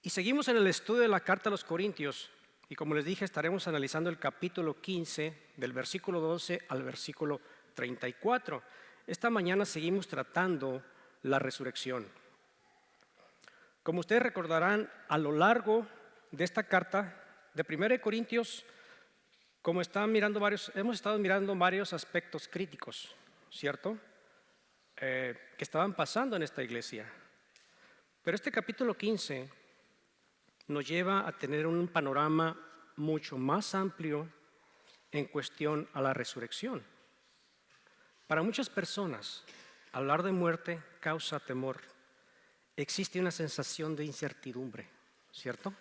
Y seguimos en el estudio de la carta a los Corintios, y como les dije, estaremos analizando el capítulo 15, del versículo 12 al versículo 34. Esta mañana seguimos tratando la resurrección. Como ustedes recordarán, a lo largo de esta carta de 1 Corintios, hemos estado mirando varios aspectos críticos, ¿cierto? Que estaban pasando en esta iglesia. Pero este capítulo 15 nos lleva a tener un panorama mucho más amplio en cuestión a la resurrección. Para muchas personas, hablar de muerte causa temor. Existe una sensación de incertidumbre, ¿cierto?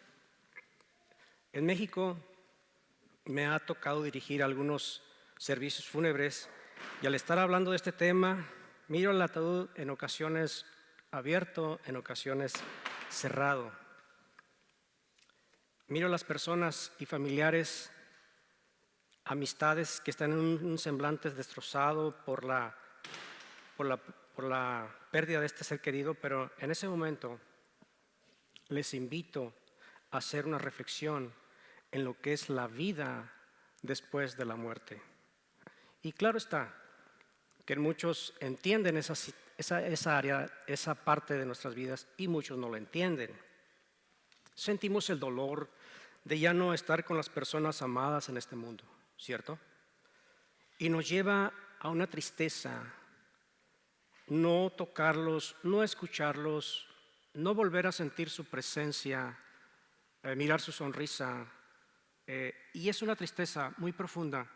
En México me ha tocado dirigir algunos servicios fúnebres y al estar hablando de este tema, miro el ataúd en ocasiones abierto, en ocasiones cerrado. Miro a las personas y familiares, amistades que están en un semblante destrozado por la pérdida de este ser querido, pero en ese momento les invito a hacer una reflexión en lo que es la vida después de la muerte. Y claro está que muchos entienden esa área, esa parte de nuestras vidas, y muchos no lo entienden. Sentimos el dolor de ya no estar con las personas amadas en este mundo, ¿cierto? Y nos lleva a una tristeza, no tocarlos, no escucharlos, no volver a sentir su presencia, mirar su sonrisa. Y es una tristeza muy profunda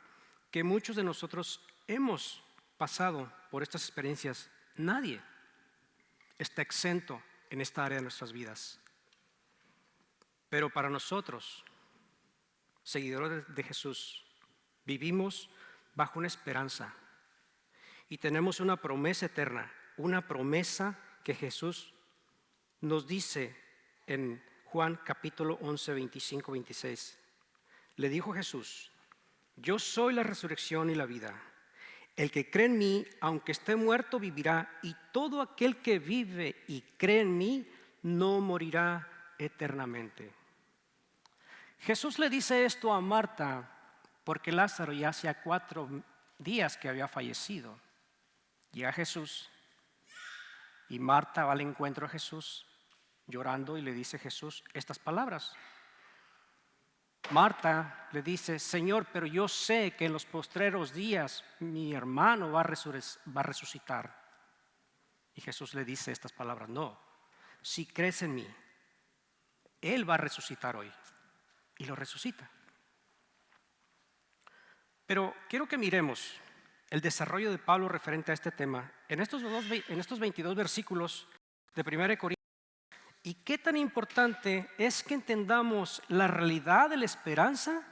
que muchos de nosotros hemos pasado por estas experiencias. Nadie está exento en esta área de nuestras vidas. Pero para nosotros, seguidores de Jesús, vivimos bajo una esperanza y tenemos una promesa eterna, una promesa que Jesús nos dice en Juan capítulo 11, 25, 26. Le dijo Jesús: yo soy la resurrección y la vida. El que cree en mí, aunque esté muerto, vivirá, y todo aquel que vive y cree en mí no morirá eternamente. Jesús le dice esto a Marta porque Lázaro ya hacía 4 días que había fallecido. Llega Jesús y Marta va al encuentro de Jesús llorando y le dice a Jesús estas palabras. Marta le dice: Señor, pero yo sé que en los postreros días mi hermano va a resucitar. Y Jesús le dice estas palabras: no, si crees en mí, Él va a resucitar hoy. Y lo resucita. Pero quiero que miremos el desarrollo de Pablo referente a este tema en estos 22 versículos de 1 Corintios. Y qué tan importante es que entendamos la realidad de la esperanza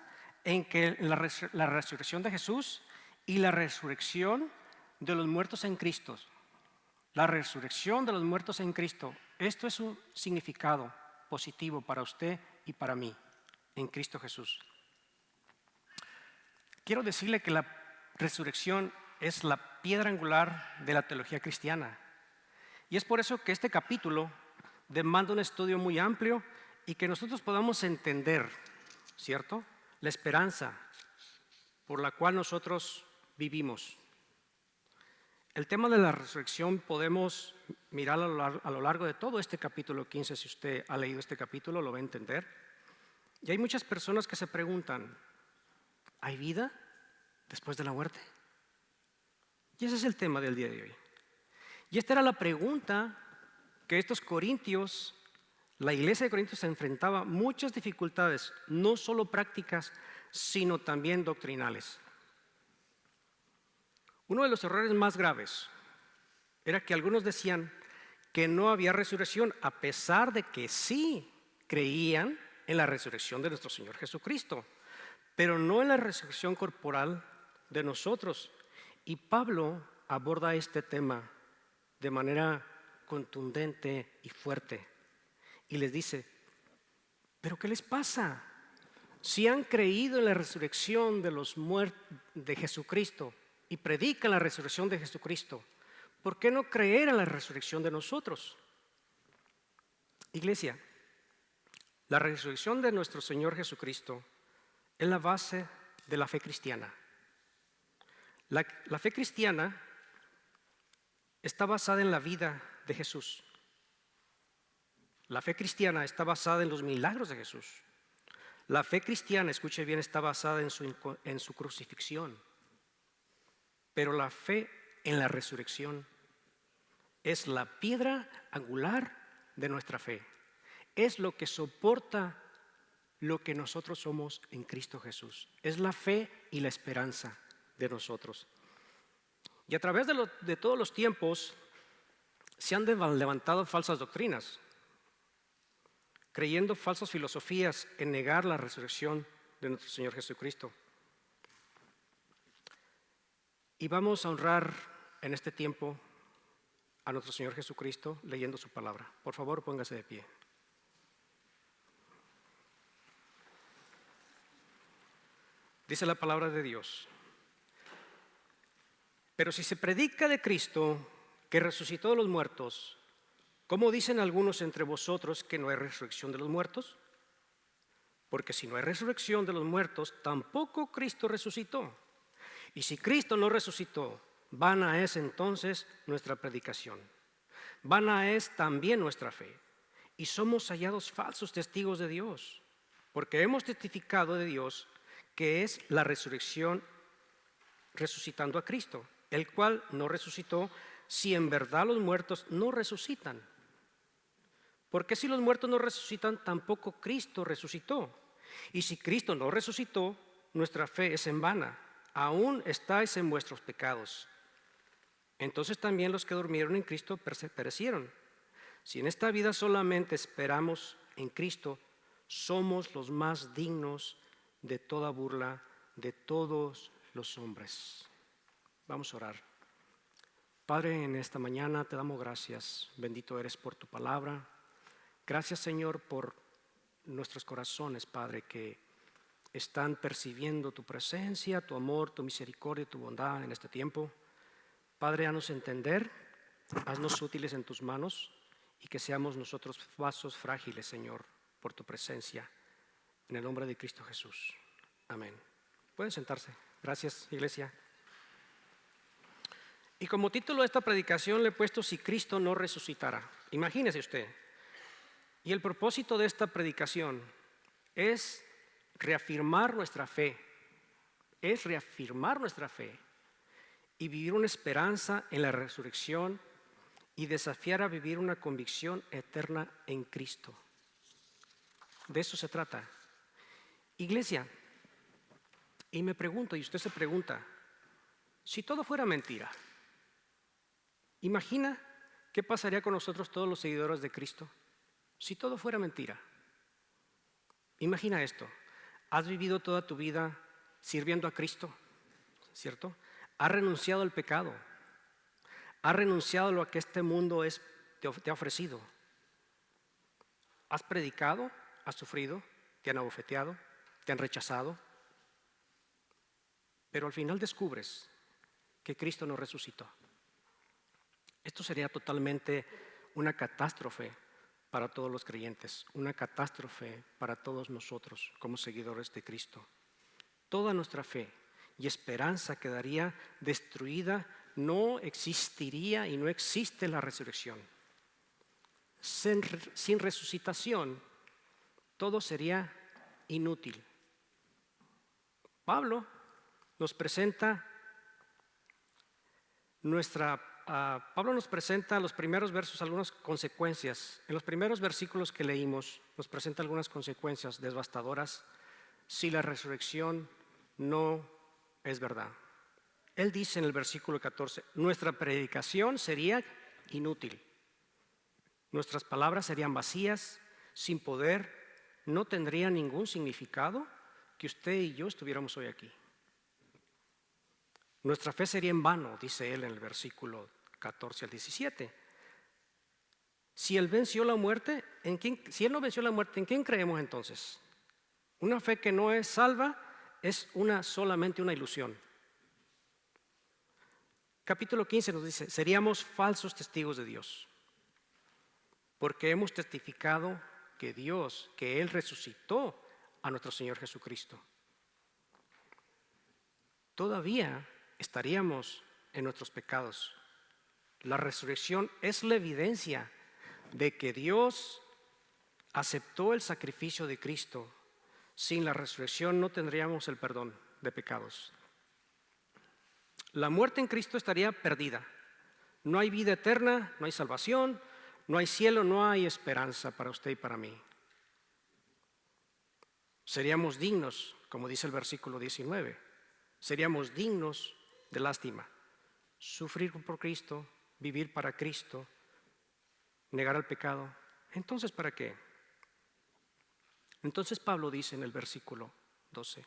en que la resurrección de Jesús y la resurrección de los muertos en Cristo. La resurrección de los muertos en Cristo. Esto es un significado positivo para usted y para mí en Cristo Jesús. Quiero decirle que la resurrección es la piedra angular de la teología cristiana. Y es por eso que este capítulo demanda un estudio muy amplio y que nosotros podamos entender, ¿cierto?, la esperanza por la cual nosotros vivimos. El tema de la resurrección podemos mirar a lo largo de todo este capítulo 15. Si usted ha leído este capítulo, lo va a entender. Y hay muchas personas que se preguntan: ¿hay vida después de la muerte? Y ese es el tema del día de hoy. Y esta era la pregunta que estos corintios, la iglesia de Corintios, se enfrentaba a muchas dificultades, no solo prácticas, sino también doctrinales. Uno de los errores más graves era que algunos decían que no había resurrección, a pesar de que sí creían en la resurrección de nuestro Señor Jesucristo, pero no en la resurrección corporal de nosotros. Y Pablo aborda este tema de manera contundente y fuerte y les dice: ¿pero qué les pasa? Si han creído en la resurrección de los muertos de Jesucristo y predican la resurrección de Jesucristo, ¿por qué no creer en la resurrección de nosotros? Iglesia, La resurrección de nuestro Señor Jesucristo es la base de la fe cristiana. La fe cristiana está basada en la vida de Jesús. La fe cristiana está basada en los milagros de Jesús. La fe cristiana, escuche bien, está basada en su crucifixión. Pero la fe en la resurrección es la piedra angular de nuestra fe. Es lo que soporta lo que nosotros somos en Cristo Jesús. Es la fe y la esperanza de nosotros. Y a través de todos los tiempos se han levantado falsas doctrinas, creyendo falsas filosofías en negar la resurrección de nuestro Señor Jesucristo. Y vamos a honrar en este tiempo a nuestro Señor Jesucristo leyendo su palabra. Por favor, póngase de pie. Dice la palabra de Dios: pero si se predica de Cristo, que resucitó de los muertos, ¿cómo dicen algunos entre vosotros que no hay resurrección de los muertos? Porque si no hay resurrección de los muertos, tampoco Cristo resucitó. Y si Cristo no resucitó, vana es entonces nuestra predicación. Vana es también nuestra fe. Y somos hallados falsos testigos de Dios, porque hemos testificado de Dios que es la resurrección resucitando a Cristo, el cual no resucitó, si en verdad los muertos no resucitan. Porque si los muertos no resucitan, tampoco Cristo resucitó. Y si Cristo no resucitó, nuestra fe es en vana. Aún estáis en vuestros pecados. Entonces también los que durmieron en Cristo perecieron. Si en esta vida solamente esperamos en Cristo, somos los más dignos de toda burla de todos los hombres. Vamos a orar. Padre, en esta mañana te damos gracias. Bendito eres por tu palabra. Gracias, Señor, por nuestros corazones, Padre, que están percibiendo tu presencia, tu amor, tu misericordia, tu bondad en este tiempo. Padre, haznos entender, haznos útiles en tus manos y que seamos nosotros vasos frágiles, Señor, por tu presencia. En el nombre de Cristo Jesús. Amén. Pueden sentarse. Gracias, iglesia. Y como título de esta predicación le he puesto: si Cristo no resucitara. Imagínese usted. Y el propósito de esta predicación es reafirmar nuestra fe. Es reafirmar nuestra fe y vivir una esperanza en la resurrección y desafiar a vivir una convicción eterna en Cristo. De eso se trata. Iglesia, y me pregunto, y usted se pregunta, si todo fuera mentira, imagina qué pasaría con nosotros todos los seguidores de Cristo. Si todo fuera mentira, imagina esto: has vivido toda tu vida sirviendo a Cristo, ¿cierto? Has renunciado al pecado, has renunciado a lo que este mundo te ha ofrecido. Has predicado, has sufrido, te han abofeteado, te han rechazado, pero al final descubres que Cristo no resucitó. Esto sería totalmente una catástrofe para todos los creyentes, una catástrofe para todos nosotros como seguidores de Cristo. Toda nuestra fe y esperanza quedaría destruida, no existiría y no existe la resurrección. Sin resucitación, todo sería inútil. Pablo nos presenta los primeros versos, algunas consecuencias. En los primeros versículos que leímos, nos presenta algunas consecuencias devastadoras si la resurrección no es verdad. Él dice en el versículo 14: nuestra predicación sería inútil. Nuestras palabras serían vacías, sin poder, no tendrían ningún significado que usted y yo estuviéramos hoy aquí. Nuestra fe sería en vano, dice él en el versículo 14 al 17. Si él venció la muerte, si él no venció la muerte, ¿en quién creemos entonces? Una fe que no es salva es solamente una ilusión. Capítulo 15 nos dice: seríamos falsos testigos de Dios, porque hemos testificado que Él resucitó a nuestro Señor Jesucristo. Todavía estaríamos en nuestros pecados. La resurrección es la evidencia de que Dios aceptó el sacrificio de Cristo. Sin la resurrección no tendríamos el perdón de pecados. La muerte en Cristo estaría perdida. No hay vida eterna, no hay salvación, no hay cielo, no hay esperanza para usted y para mí. Seríamos dignos, como dice el versículo 19, seríamos dignos de lástima. Sufrir por Cristo, vivir para Cristo, negar al pecado. Entonces, ¿para qué? Entonces Pablo dice en el versículo 12,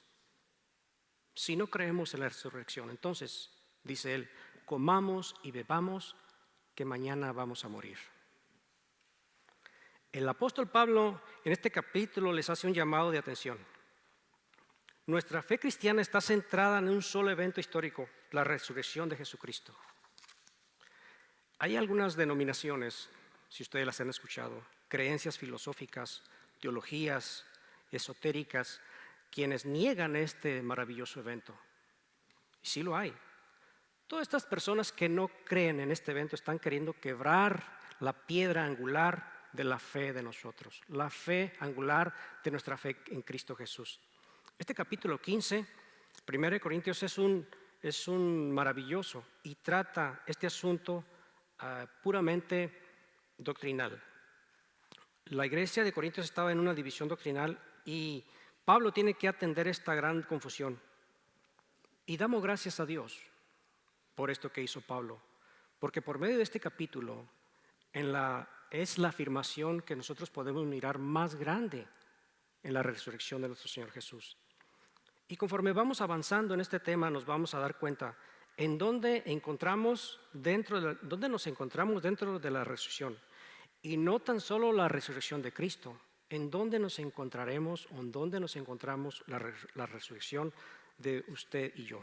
si no creemos en la resurrección, entonces, dice él, comamos y bebamos, que mañana vamos a morir. El apóstol Pablo en este capítulo les hace un llamado de atención. Nuestra fe cristiana está centrada en un solo evento histórico, la resurrección de Jesucristo. Hay algunas denominaciones, si ustedes las han escuchado, creencias filosóficas, teologías esotéricas, quienes niegan este maravilloso evento. Y sí lo hay. Todas estas personas que no creen en este evento están queriendo quebrar la piedra angular de la fe de nosotros, la fe angular de nuestra fe en Cristo Jesús. Este capítulo 15, 1 Corintios, es un maravilloso y trata este asunto puramente doctrinal. La iglesia de Corintios estaba en una división doctrinal y Pablo tiene que atender esta gran confusión. Y damos gracias a Dios por esto que hizo Pablo, porque por medio de este capítulo es la afirmación que nosotros podemos mirar más grande en la resurrección de nuestro Señor Jesús. Y conforme vamos avanzando en este tema nos vamos a dar cuenta en dónde nos encontramos dentro de la resurrección. Y no tan solo la resurrección de Cristo, en dónde nos encontraremos o en dónde nos encontramos la resurrección de usted y yo.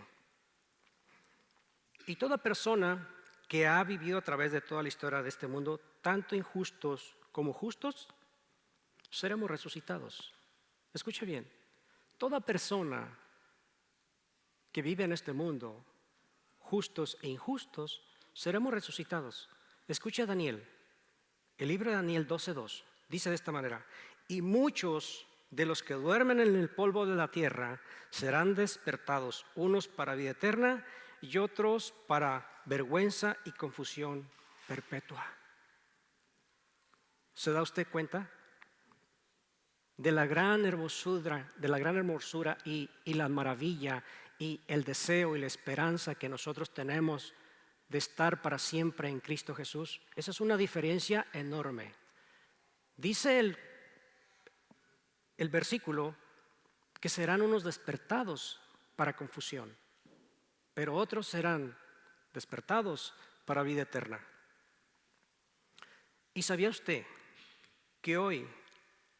Y toda persona que ha vivido a través de toda la historia de este mundo, tanto injustos como justos, seremos resucitados. Escuche bien, toda persona que vive en este mundo, justos e injustos, seremos resucitados. Escucha Daniel, el libro de Daniel 12:2, dice de esta manera, y muchos de los que duermen en el polvo de la tierra serán despertados, unos para vida eterna y otros para vergüenza y confusión perpetua. ¿Se da usted cuenta de la gran hermosura, y la maravilla y el deseo y la esperanza que nosotros tenemos de estar para siempre en Cristo Jesús? Esa es una diferencia enorme. Dice el versículo que serán unos despertados para confusión, pero otros serán despertados para vida eterna. ¿Y sabía usted que hoy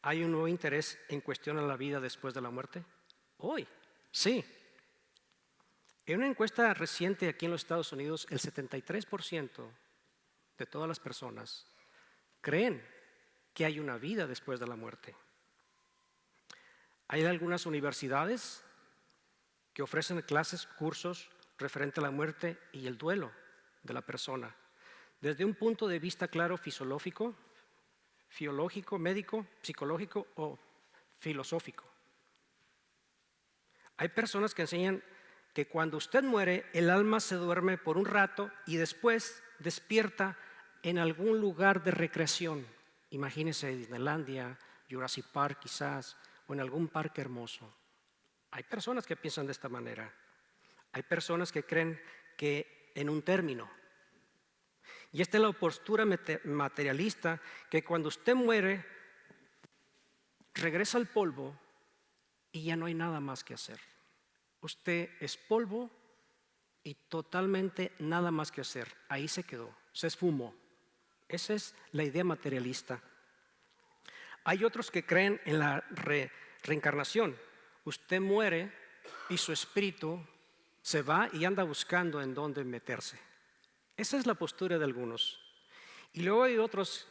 hay un nuevo interés en cuestionar la vida después de la muerte? Hoy, sí. En una encuesta reciente aquí en los Estados Unidos, el 73% de todas las personas creen que hay una vida después de la muerte. Hay algunas universidades que ofrecen clases, cursos referente a la muerte y el duelo de la persona, desde un punto de vista claro fisiológico, médico, psicológico o filosófico. Hay personas que enseñan que cuando usted muere, el alma se duerme por un rato y después despierta en algún lugar de recreación. Imagínese Disneylandia, Jurassic Park quizás, o en algún parque hermoso. Hay personas que piensan de esta manera. Hay personas que creen que en un término. Y esta es la postura materialista, que cuando usted muere, regresa al polvo y ya no hay nada más que hacer. Usted es polvo y totalmente nada más que hacer. Ahí se quedó, se esfumó. Esa es la idea materialista. Hay otros que creen en la reencarnación. Usted muere y su espíritu se va y anda buscando en dónde meterse. Esa es la postura de algunos. Y luego hay otros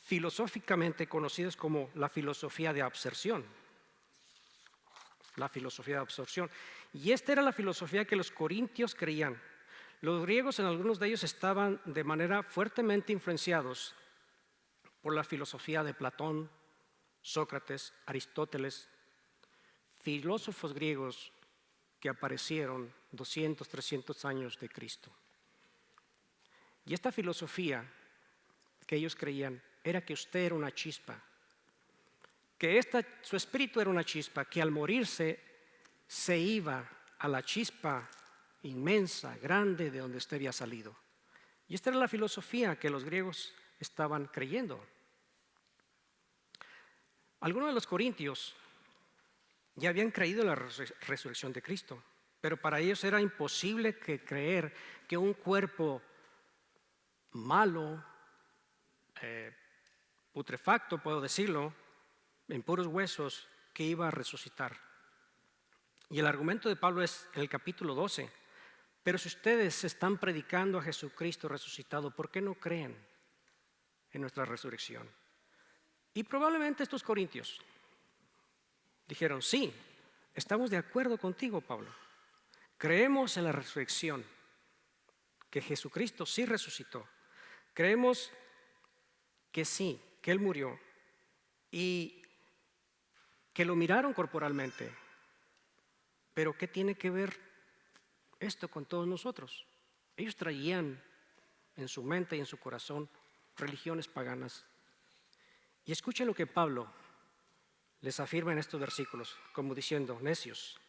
filosóficamente conocidos como la filosofía de absorción. La filosofía de absorción. Y esta era la filosofía que los corintios creían. Los griegos, en algunos de ellos, estaban de manera fuertemente influenciados por la filosofía de Platón, Sócrates, Aristóteles, filósofos griegos que aparecieron 200, 300 años de Cristo. Y esta filosofía que ellos creían era que usted era una chispa, que su espíritu era una chispa, que al morirse se iba a la chispa inmensa, grande, de donde usted había salido. Y esta era la filosofía que los griegos estaban creyendo. Algunos de los corintios ya habían creído en la resurrección de Cristo, pero para ellos era imposible creer que un cuerpo malo, putrefacto, puedo decirlo, en puros huesos, que iba a resucitar. Y el argumento de Pablo es en el capítulo 12. Pero si ustedes están predicando a Jesucristo resucitado, ¿por qué no creen en nuestra resurrección? Y probablemente estos corintios dijeron, sí, estamos de acuerdo contigo, Pablo. Creemos en la resurrección, que Jesucristo sí resucitó. Creemos que sí, que Él murió y que lo miraron corporalmente. Pero ¿qué tiene que ver esto con todos nosotros? Ellos traían en su mente y en su corazón religiones paganas. Y escuchen lo que Pablo les afirma en estos versículos, como diciendo, necios.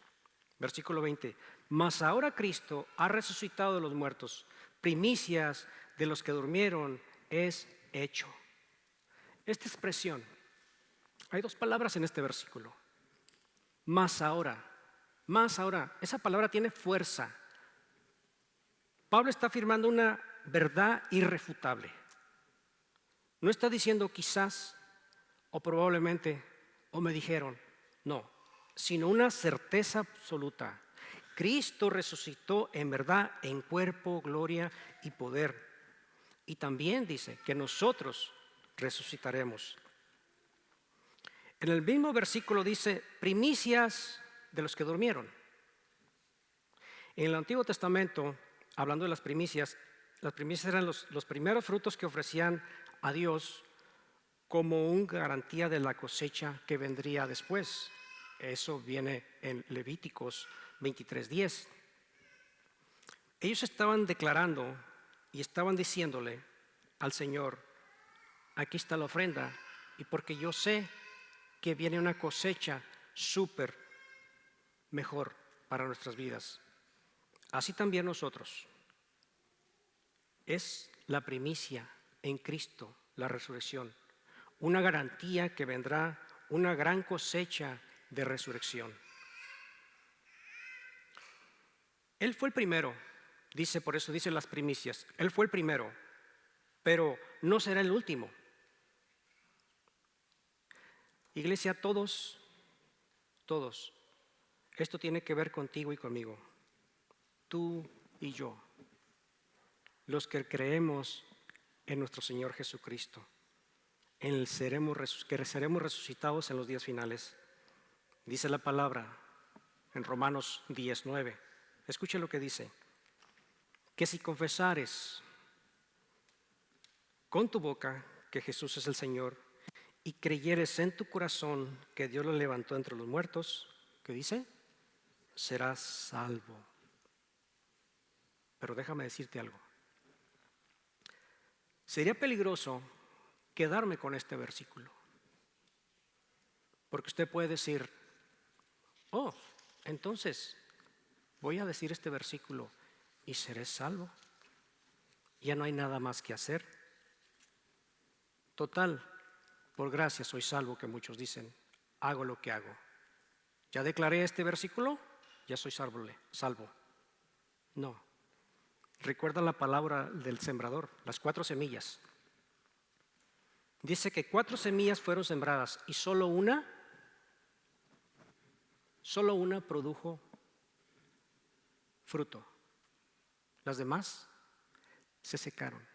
Versículo 20, mas ahora Cristo ha resucitado de los muertos, primicias de los que durmieron es hecho. Esta expresión, hay dos palabras en este versículo. Mas ahora, esa palabra tiene fuerza. Pablo está afirmando una verdad irrefutable. No está diciendo quizás o probablemente o me dijeron, no, sino una certeza absoluta. Cristo resucitó en verdad, en cuerpo, gloria y poder. Y también dice que nosotros resucitaremos. En el mismo versículo dice, primicias de los que durmieron. En el Antiguo Testamento, hablando de las primicias eran los primeros frutos que ofrecían a Dios como una garantía de la cosecha que vendría después. Eso viene en Levíticos 23:10. Ellos estaban declarando y estaban diciéndole al Señor, aquí está la ofrenda, y porque yo sé que viene una cosecha súper mejor para nuestras vidas. Así también nosotros. Es la primicia en Cristo, la resurrección, una garantía que vendrá una gran cosecha de resurrección. Él fue el primero, dice, por eso dice las primicias, Él fue el primero, pero no será el último. Iglesia, todos, esto tiene que ver contigo y conmigo, tú y yo, los que creemos en nuestro Señor Jesucristo, que seremos resucitados en los días finales. Dice la palabra en Romanos 10:9. Escuche lo que dice, que si confesares con tu boca que Jesús es el Señor y creyeres en tu corazón que Dios lo levantó entre los muertos, ¿qué dice? Serás salvo. Pero déjame decirte algo. Sería peligroso quedarme con este versículo, porque usted puede decir, oh, entonces voy a decir este versículo y seré salvo. Ya no hay nada más que hacer. Total, por gracia soy salvo, que muchos dicen, hago lo que hago. Ya declaré este versículo, ya soy salvo. No. Recuerda la palabra del sembrador, las 4 semillas. Dice que 4 semillas fueron sembradas y solo una produjo fruto. Las demás se secaron.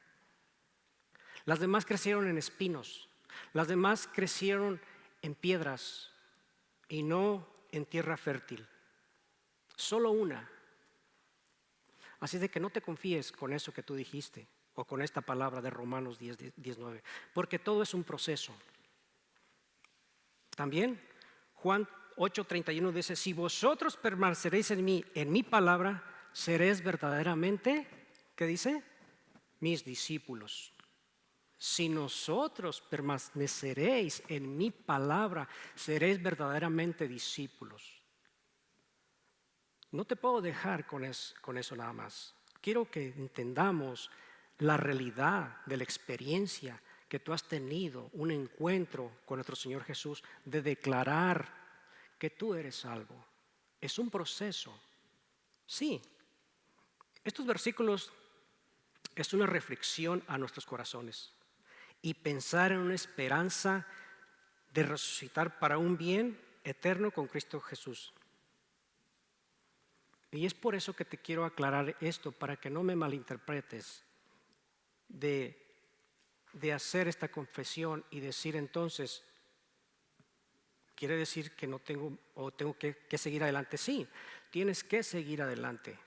Las demás crecieron en espinos. Las demás crecieron en piedras y no en tierra fértil. Solo una. Así de que no te confíes con eso que tú dijiste o con esta palabra de Romanos 10:19, porque todo es un proceso. También Juan 8:31 dice: si vosotros permaneceréis en mí, en mi palabra, seréis verdaderamente, ¿qué dice? Mis discípulos. Si nosotros permaneceréis en mi palabra, seréis verdaderamente discípulos. No te puedo dejar con eso nada más. Quiero que entendamos la realidad de la experiencia que tú has tenido, un encuentro con nuestro Señor Jesús, de declarar que tú eres salvo. Es un proceso. Sí, estos versículos es una reflexión a nuestros corazones y pensar en una esperanza de resucitar para un bien eterno con Cristo Jesús. Y es por eso que te quiero aclarar esto, para que no me malinterpretes de hacer esta confesión y decir entonces, ¿quiere decir que no tengo o tengo que seguir adelante? Sí, tienes que seguir adelante.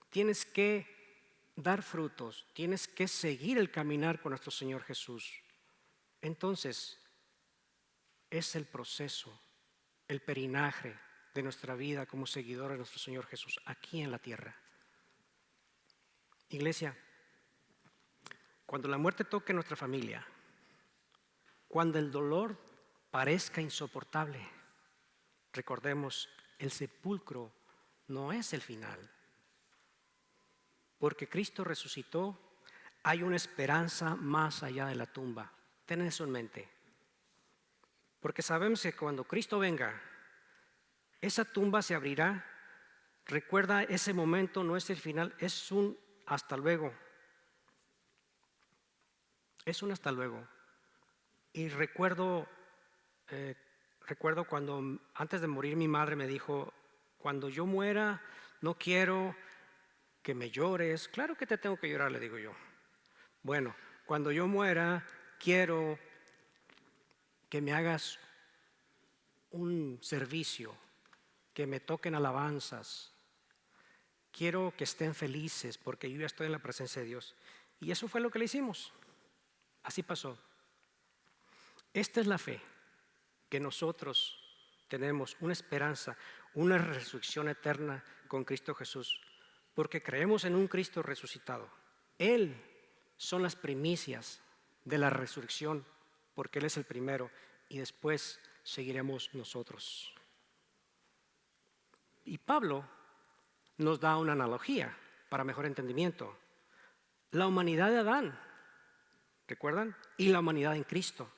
Tienes que dar frutos, tienes que seguir el caminar con nuestro Señor Jesús. Entonces, es el proceso, el perinaje de nuestra vida como seguidor de nuestro Señor Jesús aquí en la tierra. Iglesia, cuando la muerte toque nuestra familia, cuando el dolor parezca insoportable, recordemos, el sepulcro no es el final. Porque Cristo resucitó, hay una esperanza más allá de la tumba. Ten eso en mente. Porque sabemos que cuando Cristo venga, esa tumba se abrirá. Recuerda, ese momento no es el final, es un hasta luego. Es un hasta luego. Y recuerdo cuando antes de morir mi madre me dijo: cuando yo muera, no quiero que me llores. Claro que te tengo que llorar, le digo yo. Bueno, cuando yo muera, quiero que me hagas un servicio, que me toquen alabanzas. Quiero que estén felices porque yo ya estoy en la presencia de Dios. Y eso fue lo que le hicimos. Así pasó. Esta es la fe que nosotros tenemos, una esperanza, una resurrección eterna con Cristo Jesús, porque creemos en un Cristo resucitado. Él son las primicias de la resurrección, porque Él es el primero y después seguiremos nosotros. Y Pablo nos da una analogía para mejor entendimiento. La humanidad de Adán, ¿recuerdan? Y la humanidad en Cristo.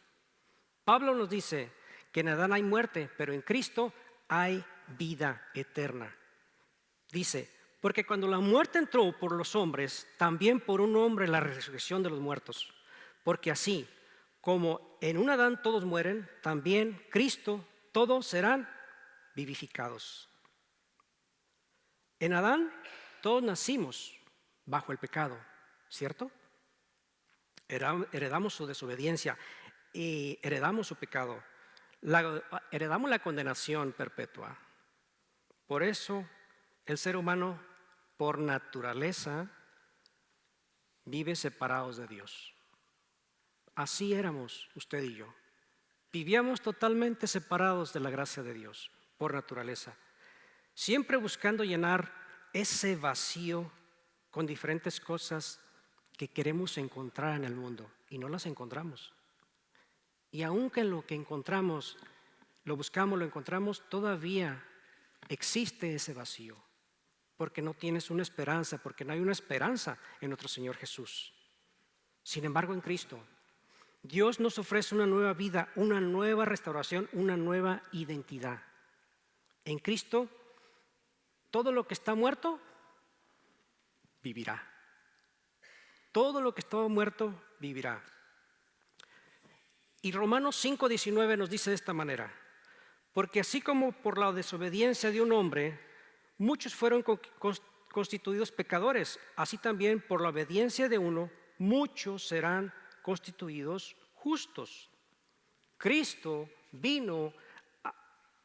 Pablo nos dice que en Adán hay muerte, pero en Cristo hay vida eterna. Dice: porque cuando la muerte entró por los hombres, también por un hombre la resurrección de los muertos. Porque así como en un Adán todos mueren, también Cristo todos serán vivificados. En Adán todos nacimos bajo el pecado, ¿cierto? Heredamos su desobediencia y heredamos su pecado. Heredamos la condenación perpetua. Por eso el ser humano, por naturaleza, vive separados de Dios. Así éramos usted y yo. Vivíamos totalmente separados de la gracia de Dios, por naturaleza. Siempre buscando llenar ese vacío con diferentes cosas que queremos encontrar en el mundo y no las encontramos. Y aunque en lo que encontramos, lo buscamos, lo encontramos, todavía existe ese vacío, porque no tienes una esperanza, porque no hay una esperanza en nuestro Señor Jesús. Sin embargo, en Cristo, Dios nos ofrece una nueva vida, una nueva restauración, una nueva identidad. En Cristo, todo lo que está muerto, vivirá. Todo lo que estaba muerto, vivirá. Y Romanos 5:19 nos dice de esta manera: porque así como por la desobediencia de un hombre, muchos fueron constituidos pecadores, así también por la obediencia de uno, muchos serán constituidos justos. Cristo vino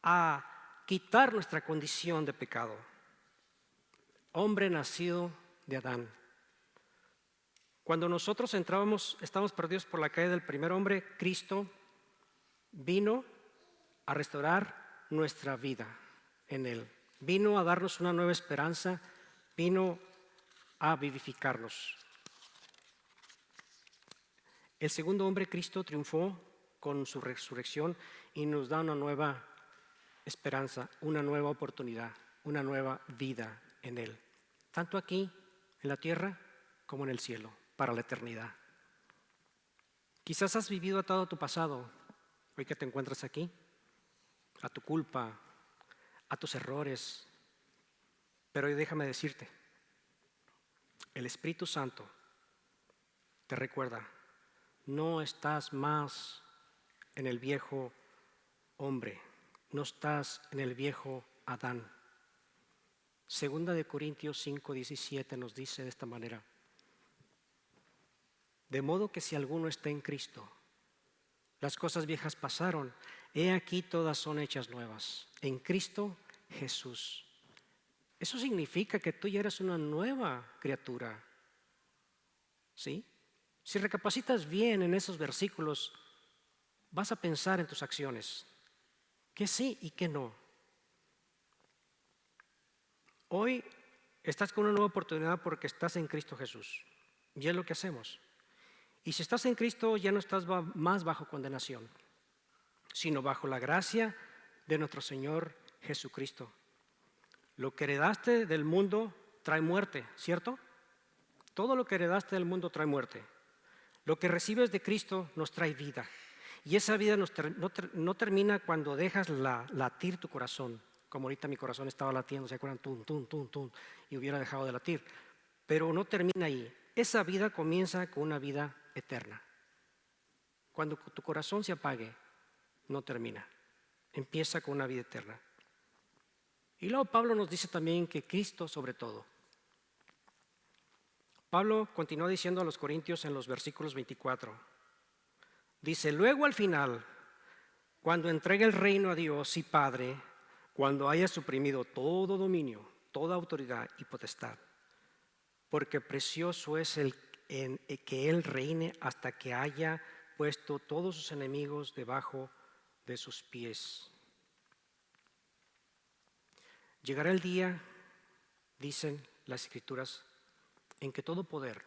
a quitar nuestra condición de pecado. Hombre nacido de Adán. Cuando nosotros estábamos perdidos por la caída del primer hombre, Cristo vino a restaurar nuestra vida en Él. Vino a darnos una nueva esperanza, vino a vivificarnos. El segundo hombre, Cristo, triunfó con su resurrección y nos da una nueva esperanza, una nueva oportunidad, una nueva vida en Él. Tanto aquí, en la tierra, como en el cielo, para la eternidad. Quizás has vivido atado a tu pasado, hoy que te encuentras aquí, a tu culpa, a tus errores. Pero hoy déjame decirte, el Espíritu Santo te recuerda, no estás más en el viejo hombre, no estás en el viejo Adán. Segunda de Corintios 5:17 nos dice de esta manera: de modo que si alguno está en Cristo, las cosas viejas pasaron, he aquí todas son hechas nuevas, en Cristo Jesús. Eso significa que tú ya eres una nueva criatura, ¿sí? Si recapacitas bien en esos versículos, vas a pensar en tus acciones, que sí y que no. Hoy estás con una nueva oportunidad porque estás en Cristo Jesús, y es lo que hacemos. Y si estás en Cristo, ya no estás más bajo condenación, sino bajo la gracia de nuestro Señor Jesucristo. Lo que heredaste del mundo trae muerte, ¿cierto? Todo lo que heredaste del mundo trae muerte. Lo que recibes de Cristo nos trae vida. Y esa vida no termina cuando dejas latir tu corazón. Como ahorita mi corazón estaba latiendo, ¿se acuerdan? Tum, tum, tum, tum, y hubiera dejado de latir. Pero no termina ahí. Esa vida comienza con una vida eterna. Cuando tu corazón se apague, no termina. Empieza con una vida eterna. Y luego Pablo nos dice también que Cristo sobre todo. Pablo continúa diciendo a los Corintios en los versículos 24. Dice, luego al final, cuando entregue el reino a Dios y Padre, cuando haya suprimido todo dominio, toda autoridad y potestad, porque precioso es que Él reine hasta que haya puesto todos sus enemigos debajo de sus pies. Llegará el día, dicen las Escrituras, en que todo poder,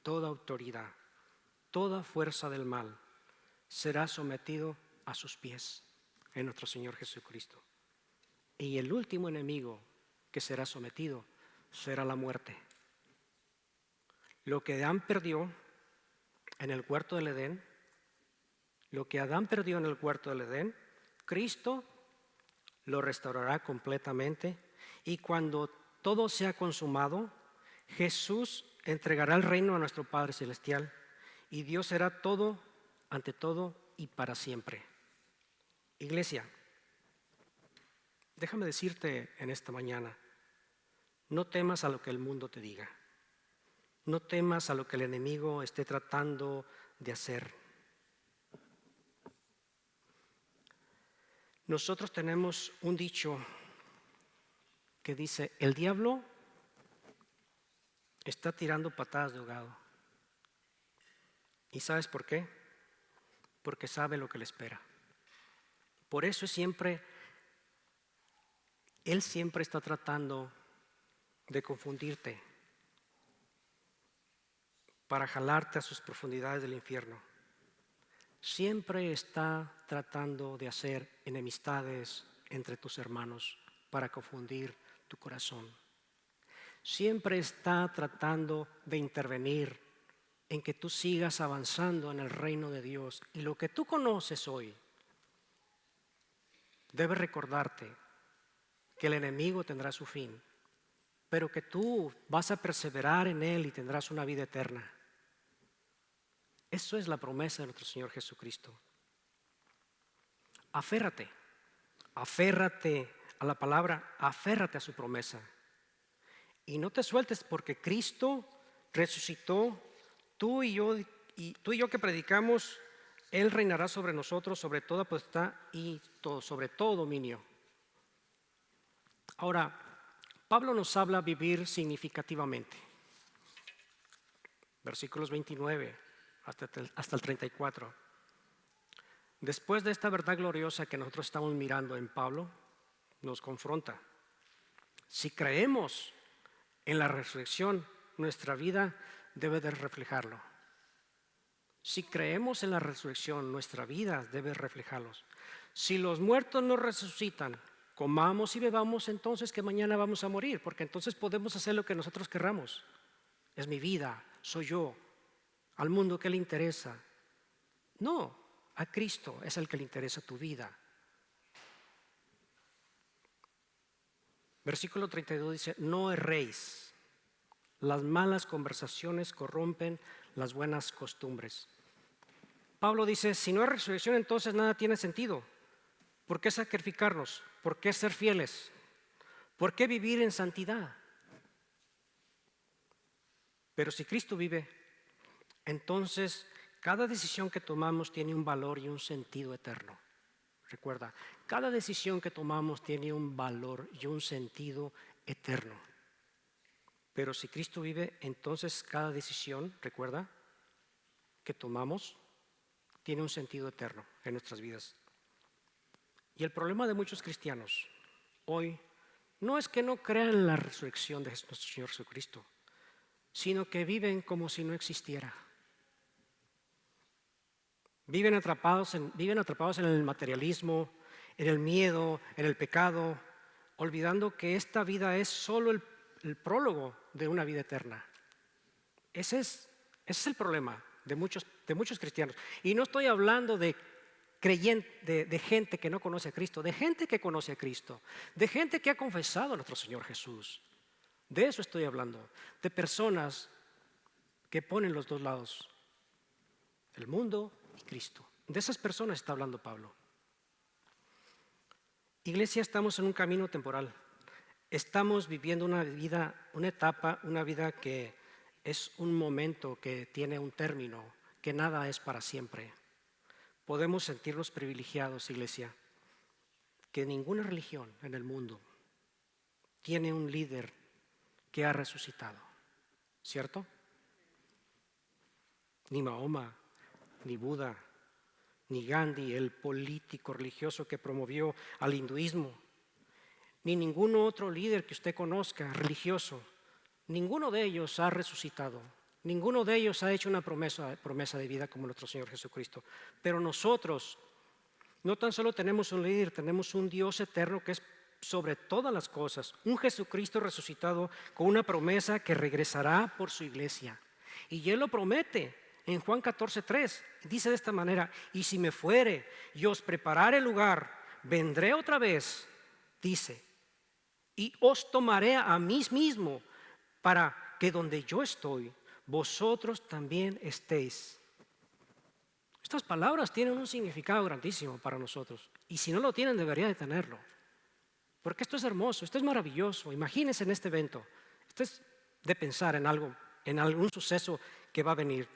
toda autoridad, toda fuerza del mal será sometido a sus pies en nuestro Señor Jesucristo. Y el último enemigo que será sometido será la muerte. Lo que Adán perdió en el huerto del Edén, Cristo lo restaurará completamente, y cuando todo sea consumado, Jesús entregará el reino a nuestro Padre Celestial, y Dios será todo, ante todo y para siempre. Iglesia, déjame decirte en esta mañana, no temas a lo que el mundo te diga. No temas a lo que el enemigo esté tratando de hacer. Nosotros tenemos un dicho que dice, el diablo está tirando patadas de ahogado. ¿Y sabes por qué? Porque sabe lo que le espera. Por eso él siempre está tratando de confundirte para jalarte a sus profundidades del infierno. Siempre está tratando de hacer enemistades entre tus hermanos para confundir tu corazón. Siempre está tratando de intervenir en que tú sigas avanzando en el reino de Dios. Y lo que tú conoces hoy debe recordarte que el enemigo tendrá su fin, pero que tú vas a perseverar en él y tendrás una vida eterna. Eso es la promesa de nuestro Señor Jesucristo. Aférrate a la palabra, aférrate a su promesa. Y no te sueltes porque Cristo resucitó. Tú y yo que predicamos Él reinará sobre nosotros, sobre toda potestad y sobre todo dominio. Ahora, Pablo nos habla vivir significativamente. Versículos 29 hasta el 34. Después de esta verdad gloriosa que nosotros estamos mirando en Pablo, nos confronta. Si creemos en la resurrección, nuestra vida debe de reflejarlo. Si creemos en la resurrección, nuestra vida debe reflejarlos. Si los muertos no resucitan, comamos y bebamos, entonces que mañana vamos a morir, porque entonces podemos hacer lo que nosotros querramos. Es mi vida, soy yo. Al mundo, ¿qué le interesa? No, a Cristo es el que le interesa tu vida. Versículo 32 dice, no erréis. Las malas conversaciones corrompen las buenas costumbres. Pablo dice, si no hay resurrección, entonces nada tiene sentido. ¿Por qué sacrificarnos? ¿Por qué ser fieles? ¿Por qué vivir en santidad? Pero si Cristo vive, entonces cada decisión que tomamos tiene un valor y un sentido eterno. Recuerda, cada decisión que tomamos tiene un valor y un sentido eterno. Pero si Cristo vive, entonces cada decisión, recuerda, que tomamos tiene un sentido eterno en nuestras vidas. Y el problema de muchos cristianos hoy no es que no crean en la resurrección de nuestro Señor Jesucristo, sino que viven como si no existiera. Viven atrapados en el materialismo, en el miedo, en el pecado, olvidando que esta vida es solo el prólogo de una vida eterna. Ese es el problema de muchos cristianos. Y no estoy hablando de gente que no conoce a Cristo, de gente que conoce a Cristo, de gente que ha confesado a nuestro Señor Jesús. De eso estoy hablando, de personas que ponen los dos lados, el mundo y Cristo. De esas personas está hablando Pablo. Iglesia, estamos en un camino temporal. Estamos viviendo una vida, una etapa, una vida que es un momento que tiene un término, que nada es para siempre. Podemos sentirnos privilegiados, iglesia, que ninguna religión en el mundo tiene un líder que ha resucitado, ¿cierto? Ni Mahoma, ni Buda, ni Gandhi, el político religioso que promovió al hinduismo, ni ningún otro líder que usted conozca religioso, ninguno de ellos ha resucitado, ninguno de ellos ha hecho una promesa de vida como nuestro Señor Jesucristo. Pero nosotros no tan solo tenemos un líder, tenemos un Dios eterno que es sobre todas las cosas, un Jesucristo resucitado con una promesa que regresará por su iglesia. Y Él lo promete. En Juan 14:3 dice de esta manera, y si me fuere y os preparare lugar, vendré otra vez, dice, y os tomaré a mí mismo, para que donde yo estoy, vosotros también estéis. Estas palabras tienen un significado grandísimo para nosotros, y si no lo tienen, debería de tenerlo, porque esto es hermoso, esto es maravilloso. Imagínense en este evento, esto es de pensar en algo, en algún suceso que va a venir.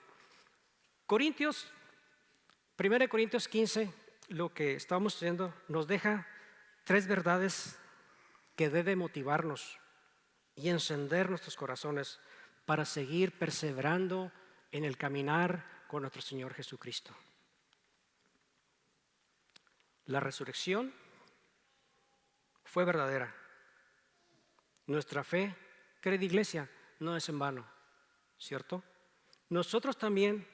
1 Corintios 15, lo que estamos estudiando, nos deja 3 verdades que deben motivarnos y encender nuestros corazones para seguir perseverando en el caminar con nuestro Señor Jesucristo. La resurrección fue verdadera. Nuestra fe, querida iglesia, no es en vano, ¿cierto? Nosotros también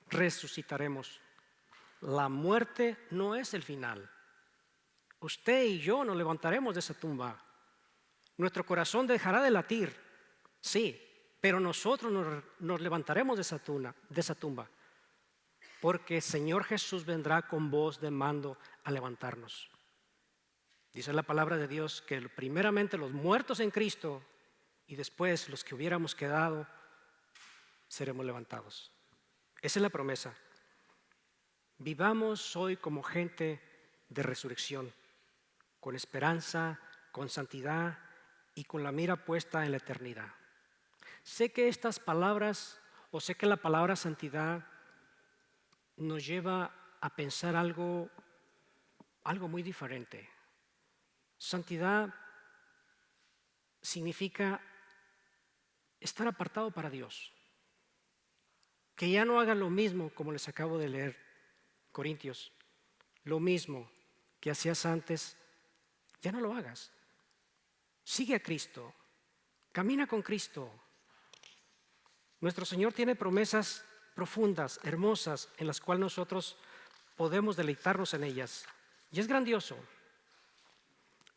resucitaremos. La muerte no es el final. Usted y yo nos levantaremos de esa tumba. Nuestro corazón dejará de latir, sí, pero nosotros nos levantaremos de esa tumba, porque el Señor Jesús vendrá con voz de mando a levantarnos. Dice la palabra de Dios que primeramente los muertos en Cristo y después los que hubiéramos quedado seremos levantados. Esa es la promesa. Vivamos hoy como gente de resurrección, con esperanza, con santidad y con la mira puesta en la eternidad. Sé que estas palabras, o sé que la palabra santidad nos lleva a pensar algo muy diferente. Santidad significa estar apartado para Dios. Que ya no hagan lo mismo, como les acabo de leer, Corintios, lo mismo que hacías antes, ya no lo hagas. Sigue a Cristo, camina con Cristo. Nuestro Señor tiene promesas profundas, hermosas, en las cuales nosotros podemos deleitarnos en ellas. Y es grandioso.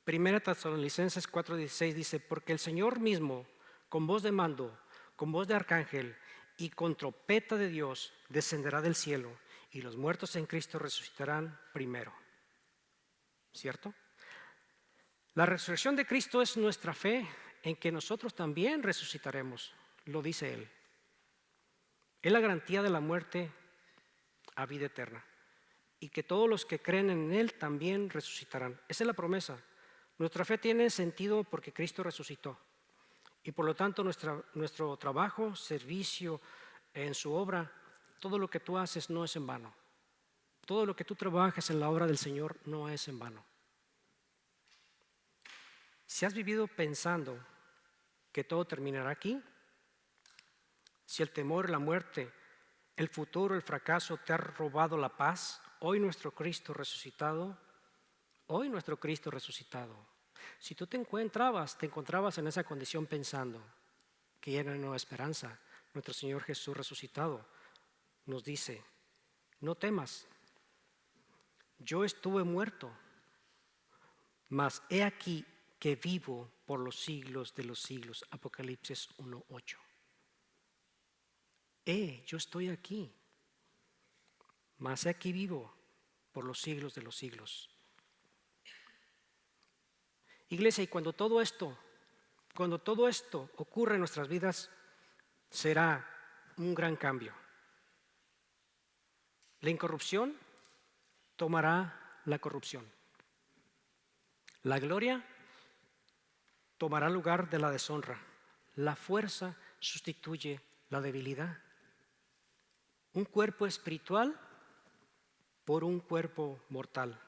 Primera Tesalonicenses 4:16 dice, porque el Señor mismo, con voz de mando, con voz de arcángel y con trompeta de Dios, descenderá del cielo, y los muertos en Cristo resucitarán primero. ¿Cierto? La resurrección de Cristo es nuestra fe en que nosotros también resucitaremos, lo dice Él. Es la garantía de la muerte a vida eterna, y que todos los que creen en Él también resucitarán. Esa es la promesa. Nuestra fe tiene sentido porque Cristo resucitó, y por lo tanto nuestro trabajo, servicio en su obra, todo lo que tú haces no es en vano. Todo lo que tú trabajas en la obra del Señor no es en vano. Si has vivido pensando que todo terminará aquí, si el temor, la muerte, el futuro, el fracaso te ha robado la paz, hoy nuestro Cristo resucitado, si tú te encontrabas en esa condición pensando que ya no hay nueva esperanza, nuestro Señor Jesús resucitado nos dice, no temas, yo estuve muerto, mas he aquí que vivo por los siglos de los siglos. Apocalipsis 1:8. Yo estoy aquí, mas he aquí vivo por los siglos de los siglos. Iglesia, y cuando todo esto ocurre en nuestras vidas, será un gran cambio. La incorrupción tomará la corrupción. La gloria tomará lugar de la deshonra. La fuerza sustituye la debilidad. Un cuerpo espiritual por un cuerpo mortal.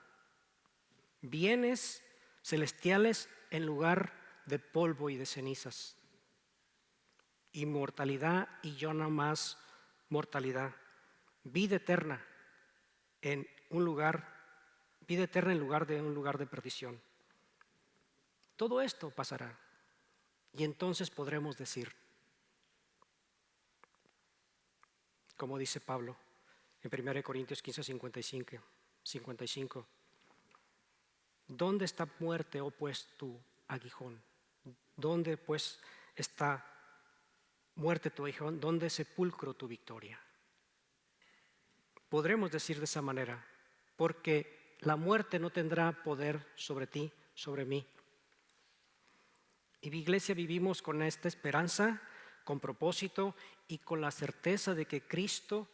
Bienes celestiales en lugar de polvo y de cenizas. Inmortalidad y yo no más mortalidad. Vida eterna en lugar de un lugar de perdición. Todo esto pasará y entonces podremos decir, como dice Pablo en 1 Corintios 15:55, ¿dónde está muerte, oh pues tu aguijón? ¿Dónde pues está muerte tu aguijón? ¿Dónde sepulcro tu victoria? Podremos decir de esa manera, porque la muerte no tendrá poder sobre ti, sobre mí. Y iglesia, vivimos con esta esperanza, con propósito y con la certeza de que Cristo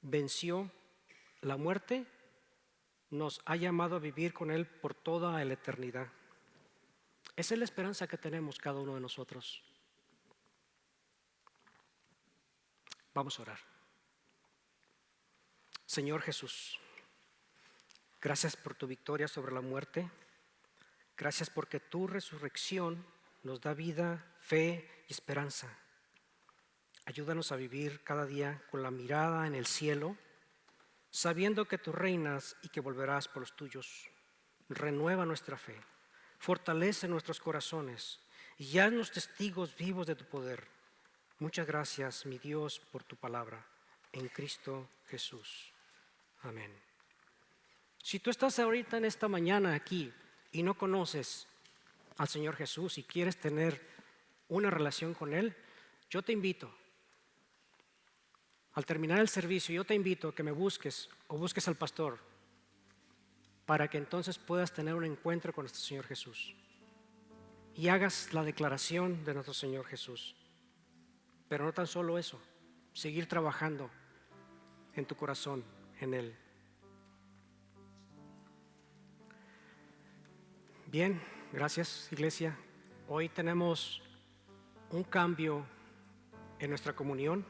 venció la muerte, nos ha llamado a vivir con Él por toda la eternidad. Esa es la esperanza que tenemos cada uno de nosotros. Vamos a orar. Señor Jesús, gracias por tu victoria sobre la muerte. Gracias porque tu resurrección nos da vida, fe y esperanza. Ayúdanos a vivir cada día con la mirada en el cielo, sabiendo que tú reinas y que volverás por los tuyos. Renueva nuestra fe, fortalece nuestros corazones y haznos testigos vivos de tu poder. Muchas gracias, mi Dios, por tu palabra. En Cristo Jesús. Amén. Si tú estás ahorita en esta mañana aquí y no conoces al Señor Jesús y quieres tener una relación con Él, yo te invito, al terminar el servicio, yo te invito a que me busques o busques al pastor para que entonces puedas tener un encuentro con nuestro Señor Jesús y hagas la declaración de nuestro Señor Jesús. Pero no tan solo eso, seguir trabajando en tu corazón, en Él. Bien, gracias, iglesia. Hoy tenemos un cambio en nuestra comunión.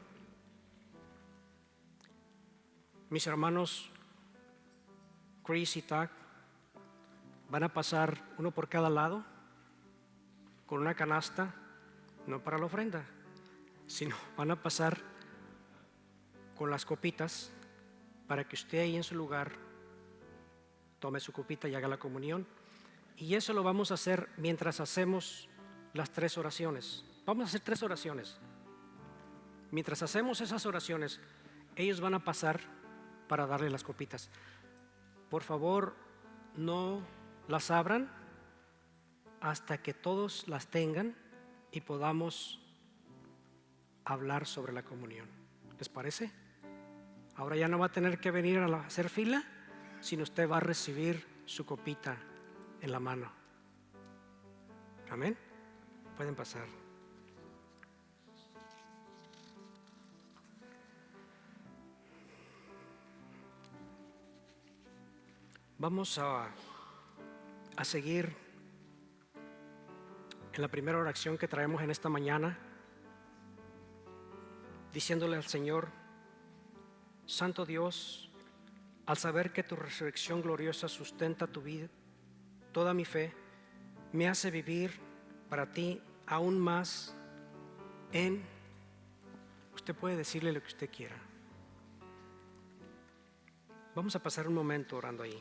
Mis hermanos Chris y Tag van a pasar uno por cada lado con una canasta, no para la ofrenda, sino van a pasar con las copitas para que usted ahí en su lugar tome su copita y haga la comunión. Y eso lo vamos a hacer mientras hacemos las 3 oraciones. Vamos a hacer 3 oraciones. Mientras hacemos esas oraciones, ellos van a pasar para darle las copitas. Por favor, no las abran hasta que todos las tengan y podamos hablar sobre la comunión. ¿Les parece? Ahora ya no va a tener que venir a hacer fila, sino usted va a recibir su copita en la mano. Amén. Pueden pasar. Vamos a seguir en la primera oración que traemos en esta mañana, diciéndole al Señor: Santo Dios, al saber que tu resurrección gloriosa sustenta tu vida, toda mi fe me hace vivir para ti aún más en... Usted puede decirle lo que usted quiera. Vamos a pasar un momento orando ahí.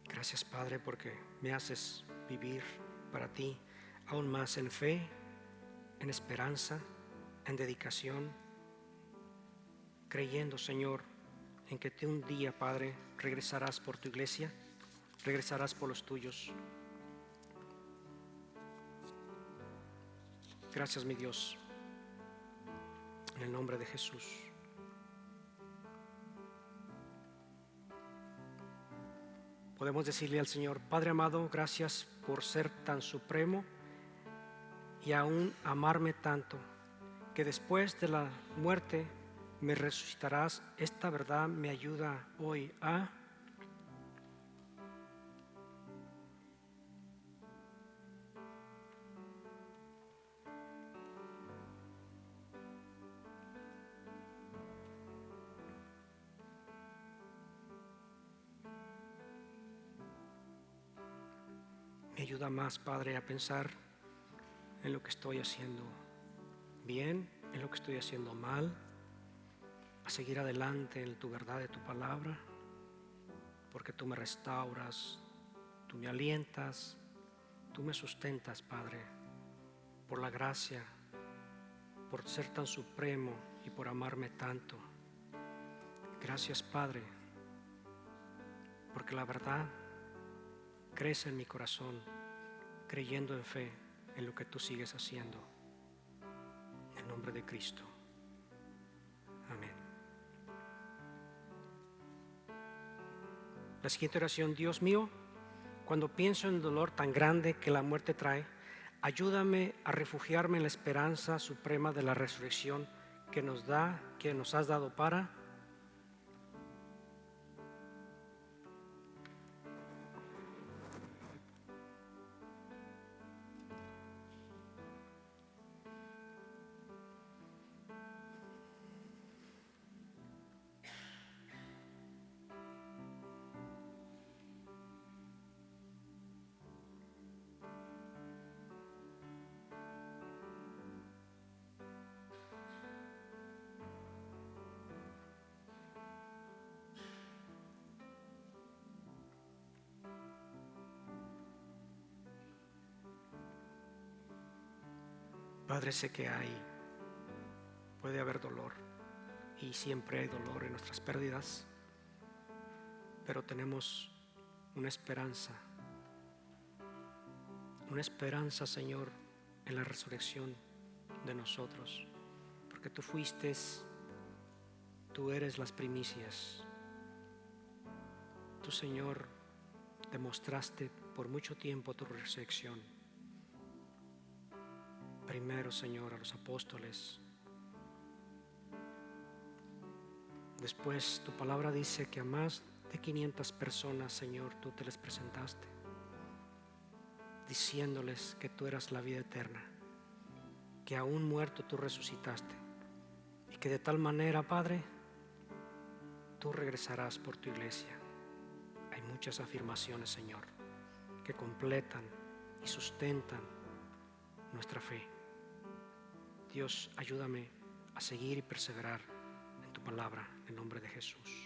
Gracias, Padre, porque me haces vivir para ti aún más en fe, en esperanza, en dedicación, creyendo, Señor, en que tú un día, Padre, regresarás por tu iglesia, regresarás por los tuyos. Gracias, mi Dios, en el nombre de Jesús. Podemos decirle al Señor: Padre amado, gracias por ser tan supremo y aún amarme tanto, que después de la muerte me resucitarás. Esta verdad me ayuda hoy a me ayuda más, Padre, a pensar en lo que estoy haciendo bien, en lo que estoy haciendo mal, a seguir adelante en tu verdad de tu palabra, porque tú me restauras, tú me alientas, tú me sustentas, Padre, por la gracia, por ser tan supremo y por amarme tanto. Gracias, Padre, porque la verdad crece en mi corazón, creyendo en fe en lo que tú sigues haciendo. En el nombre de Cristo. Amén. La siguiente oración: Dios mío, cuando pienso en el dolor tan grande que la muerte trae, ayúdame a refugiarme en la esperanza suprema de la resurrección que nos has dado para... Padre, sé que puede haber dolor, y siempre hay dolor en nuestras pérdidas, pero tenemos una esperanza, Señor, en la resurrección de nosotros, porque tú eres las primicias. Tú, Señor, demostraste por mucho tiempo tu resurrección. primero, Señor, a los apóstoles. Después tu palabra dice que a más de 500 personas, Señor, tú te les presentaste, diciéndoles que tú eras la vida eterna, que aún muerto tú resucitaste, y que de tal manera, Padre, tú regresarás por tu iglesia. Hay muchas afirmaciones, Señor, que completan y sustentan nuestra fe. Dios, ayúdame a seguir y perseverar en tu palabra, en el nombre de Jesús.